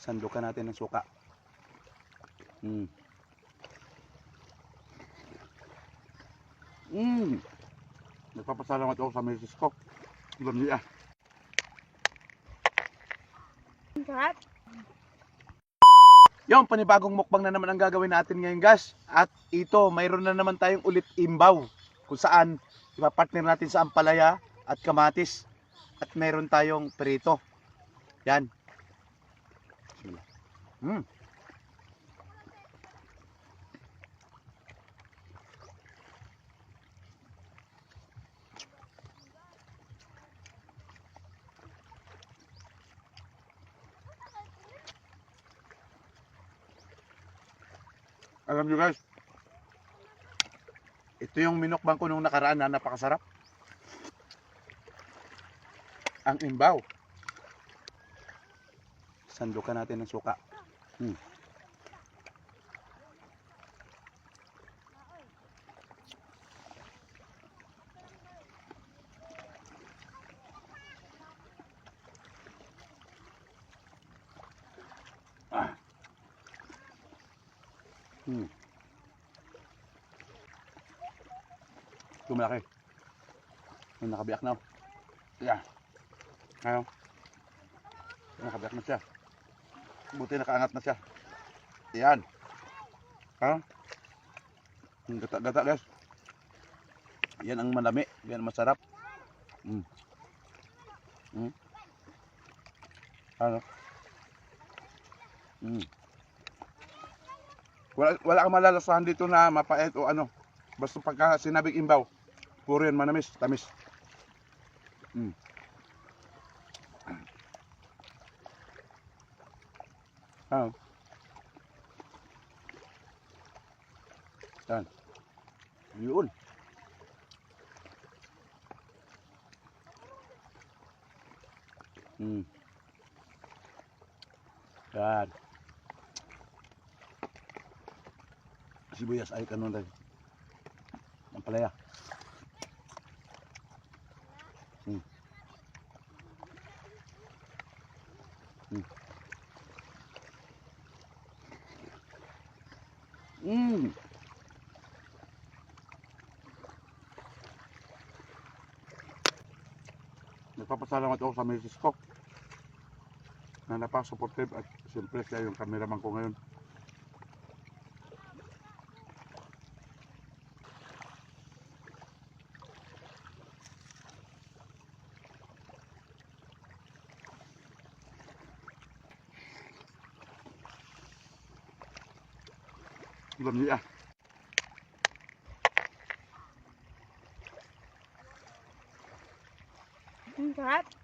Sandukan natin ng suka. Mm. Nagpapasalamat ako sa misis ko. Alam niya. Sarap. Yung panibagong mukbang na naman ang gagawin natin ngayon, guys. At ito, mayroon na naman tayong ulit imbaw. Kung saan, ipapartner natin sa ampalaya at kamatis. At mayroon tayong prito. Yan. Bismillah. Alam nyo guys, ito yung minukbang ko nung nakaraan na napakasarap. Ang imbaw. Sandukan natin ng suka. Hmm. Hmm. Ito malaki. Yung nakabiyak na. Yeah. Ayaw. Nakabiyak na siya. Buti nakaangat na siya. Yan. Ha? Gata-gata guys. Yan ang malami. Yan ang masarap. Ano? Wala kang malalasahan dito na mapait o ano. Basta pagka sinabing imbaw, puro yan manamis, tamis. Ah. Yan. Yun. Yan. Sibuyas ay kanon rin. Ang palaya. Nagpapasalamat ako sa misis ko na napaka-supportive at siyempre siya yung cameraman ko ngayon. Alam niya. Sarap.